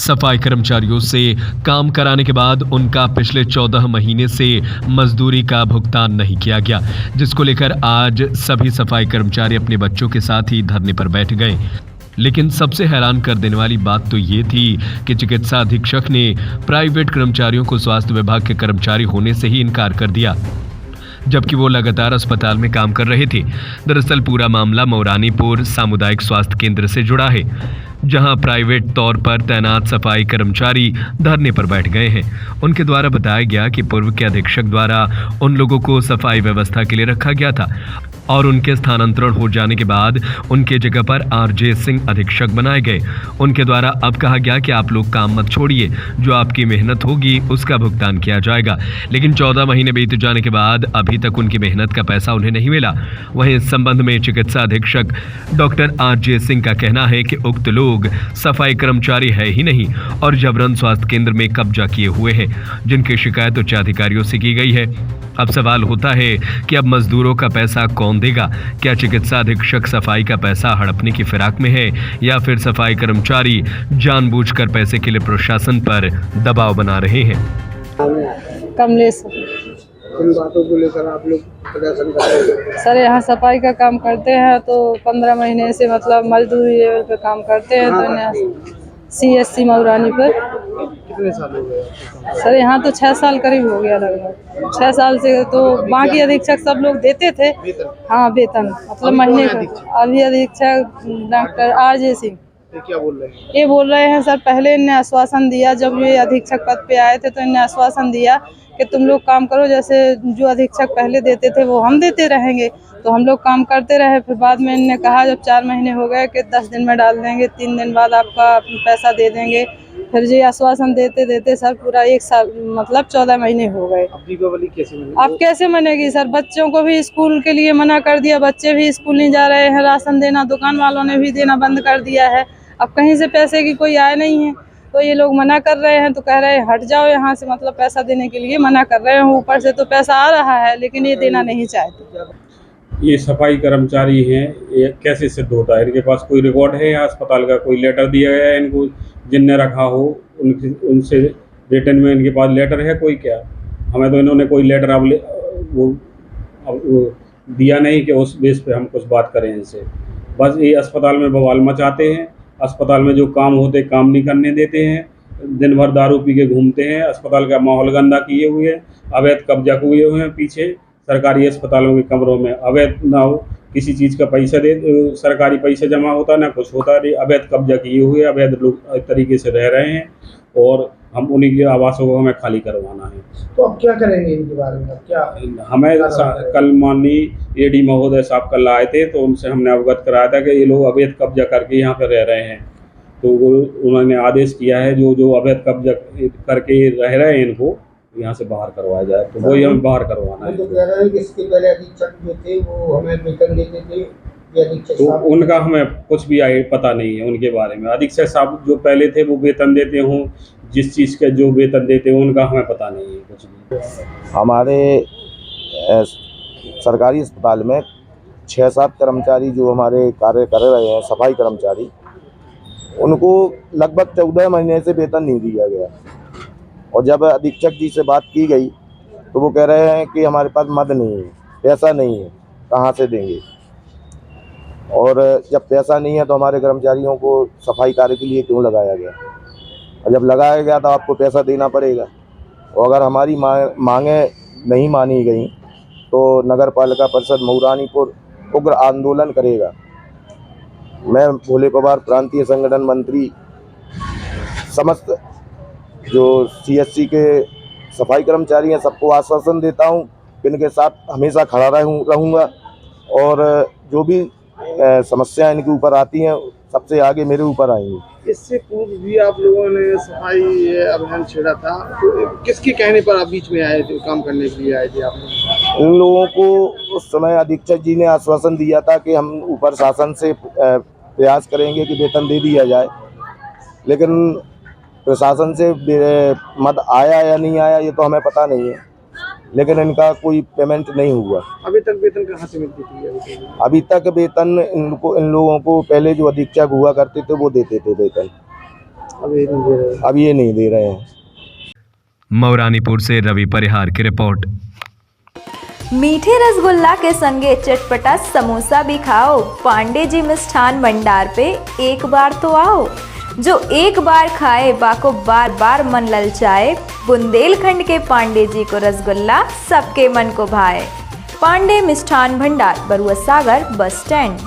सफाई कर्मचारियों से काम कराने के बाद उनका पिछले 14 महीने से मजदूरी का भुगतान नहीं किया गया, जिसको लेकर आज सभी सफाई कर्मचारी अपने बच्चों के साथ ही धरने पर बैठ गए। लेकिन सबसे हैरान कर देने वाली बात तो ये थी कि चिकित्सा अधीक्षक ने प्राइवेट कर्मचारियों को स्वास्थ्य विभाग के कर्मचारी होने से ही इनकार कर दिया, जबकि वो लगातार अस्पताल में काम कर रहे थे। दरअसल पूरा मामला मौरानीपुर सामुदायिक स्वास्थ्य केंद्र से जुड़ा है, जहां प्राइवेट तौर पर तैनात सफाई कर्मचारी धरने पर बैठ गए हैं। उनके द्वारा बताया गया कि पूर्व के अधीक्षक द्वारा उन लोगों को सफाई व्यवस्था के लिए रखा गया था और उनके स्थानांतरण हो जाने के बाद उनके जगह पर आरजे सिंह अधीक्षक बनाए गए। उनके द्वारा अब कहा गया कि आप लोग काम मत छोड़िए, जो आपकी मेहनत होगी उसका भुगतान किया जाएगा। लेकिन 14 महीने बीत जाने के बाद अभी तक उनकी मेहनत का पैसा उन्हें नहीं मिला। वहीं इस संबंध में चिकित्सा अधीक्षक डॉक्टर आरजे सिंह का कहना है कि उक्त लोग सफाई कर्मचारी है ही नहीं और जबरन स्वास्थ्य केंद्र में कब्जा किए हुए हैं, जिनकी शिकायत उच्च अधिकारियों से की गई है। अब सवाल होता है कि अब मजदूरों का पैसा कौन देगा? क्या चिकित्सा अधीक्षक सफाई का पैसा हड़पने की फिराक में है या फिर सफाई कर्मचारी जानबूझकर पैसे के लिए प्रशासन पर दबाव बना रहे हैं? कमलेश किन बातों को लेकर आप लोग प्रदर्शन कर रहे हैं? सर, यहाँ सफाई का काम करते हैं तो 15 महीने से मतलब मजदूरी लेवल पे काम करते हैं। तो CSC मौरानी पर कितने साल हो गए? सर, यहाँ तो 6 साल करीब हो गया, लगभग 6 साल से। तो बाकी अधीक्षक सब लोग देते थे, हाँ, वेतन मतलब महीने का। अभी अधीक्षक डॉक्टर आरजे सिंह क्या बोल रहे हैं? ये बोल रहे हैं, सर पहले इन्हें आश्वासन दिया, जब ये अधीक्षक पद पे आए थे तो इन्हें आश्वासन दिया कि तुम लोग काम करो, जैसे जो अधीक्षक पहले देते थे वो हम देते रहेंगे। तो हम लोग काम करते रहे। फिर बाद में इन्होंने कहा जब 4 महीने हो गए कि 10 दिन में डाल देंगे, 3 दिन बाद आपका पैसा दे देंगे। फिर ये आश्वासन देते देते सर पूरा 1 साल मतलब 14 महीने हो गए। अब दीपावली कैसे मनेगी? अब कैसे मनेगी सर? बच्चों को भी स्कूल के लिए मना कर दिया, बच्चे भी स्कूल नहीं जा रहे हैं। राशन देना दुकान वालों ने भी देना बंद कर दिया है। अब कहीं से पैसे की कोई आय नहीं है, तो ये लोग मना कर रहे हैं। तो कह रहे हैं हट जाओ यहाँ से, मतलब पैसा देने के लिए मना कर रहे हैं। ऊपर से तो पैसा आ रहा है लेकिन ये देना नहीं चाहते। ये सफाई कर्मचारी हैं, ये कैसे सिद्ध होता है? इनके पास कोई रिकॉर्ड है या अस्पताल का कोई लेटर दिया गया है इनको जिनने रखा हो? उनसे रिटर्न में इनके पास लेटर है कोई? क्या हमें तो इन्होंने कोई लेटर वो दिया नहीं कि उस बेस पे हम कुछ बात करें इनसे। बस ये अस्पताल में बवाल मचाते हैं, अस्पताल में जो काम होते काम नहीं करने देते हैं, दिन भर दारू पी के घूमते हैं, अस्पताल का माहौल गंदा किए हुए, अवैध कब्जा किए हुए हैं। पीछे सरकारी अस्पतालों के कमरों में अवैध ना हो, किसी चीज़ का पैसा सरकारी पैसा जमा होता ना कुछ होता, अवैध कब्जा किए हुए, अवैध लोग तरीके से रह रहे हैं और हम उन्हीं के आवासों को हमें खाली करवाना है। तो अब क्या करेंगे इनके बारे में? क्या हमें कल माननीय AD महोदय साहब कल आए थे तो उनसे हमने अवगत कराया था कि ये लोग अवैध कब्जा करके यहाँ पर रह रहे हैं। तो उन्होंने आदेश किया है जो अवैध कब्जा करके रह रहे हैं इनको यहाँ से बाहर करवाया जाए। तो वही हमें बाहर करवाना है। तो कह रहे हैं कि इसके पहले अधीक्षक जो थे वो हमें वेतन देते थे, तो उनका हमें कुछ भी पता नहीं है उनके बारे में। अधीक्षक साहब जो पहले थे वो वेतन देते हों, जिस चीज़ का जो वेतन देते हो उनका हमें पता नहीं है कुछ भी। हमारे सरकारी अस्पताल में 6-7 कर्मचारी जो हमारे कार्य कर रहे हैं, सफाई कर्मचारी, उनको लगभग 14 महीने से वेतन नहीं दिया गया। और जब अधीक्षक जी से बात की गई तो वो कह रहे हैं कि हमारे पास मद नहीं है, पैसा नहीं है, कहाँ से देंगे। और जब पैसा नहीं है तो हमारे कर्मचारियों को सफाई कार्य के लिए क्यों लगाया गया? और जब लगाया गया तो आपको पैसा देना पड़ेगा। और अगर हमारी मांगें नहीं मानी गई तो नगर पालिका परिषद मौरानीपुर उग्र आंदोलन करेगा। मैं भोले पवार प्रांतीय संगठन मंत्री समस्त जो CSC के सफाई कर्मचारी हैं सबको आश्वासन देता हूं कि इनके साथ हमेशा खड़ा रहूँगा और जो भी समस्याएं इनके ऊपर आती हैं सबसे आगे मेरे ऊपर आएंगी। इससे पूर्व भी आप लोगों ने सफाई अभियान छेड़ा था, तो किसके कहने पर आप बीच में आए थे, काम करने के लिए आए थे आप लोग? इन लोगों को उस समय अधीक्षक जी ने आश्वासन दिया था कि हम ऊपर शासन से प्रयास करेंगे कि वेतन दे दिया जाए, लेकिन प्रशासन से मद आया या नहीं आया ये तो हमें पता नहीं है, लेकिन इनका कोई पेमेंट नहीं हुआ। अभी तक वेतन कहाँ से मिलती थी? अभी तक वेतन इन लोगों को पहले जो अधीक्षक हुआ करते थे वो देते थे वेतन। अभी नहीं दे रहे। अब ये नहीं दे रहे हैं। मौरानीपुर से रवि परिहार की रिपोर्ट। मीठे रसगुल्ला के संगे चटपटा समोसा भी खाओ। पांडे जी मिष्ठान भंडार पे एक बार तो आओ। जो एक बार खाए बाको बार बार मन ललचाए। बुंदेलखंड के पांडे जी को रसगुल्ला सबके मन को भाए। पांडे मिष्ठान भंडार, बरुआ सागर बस स्टैंड।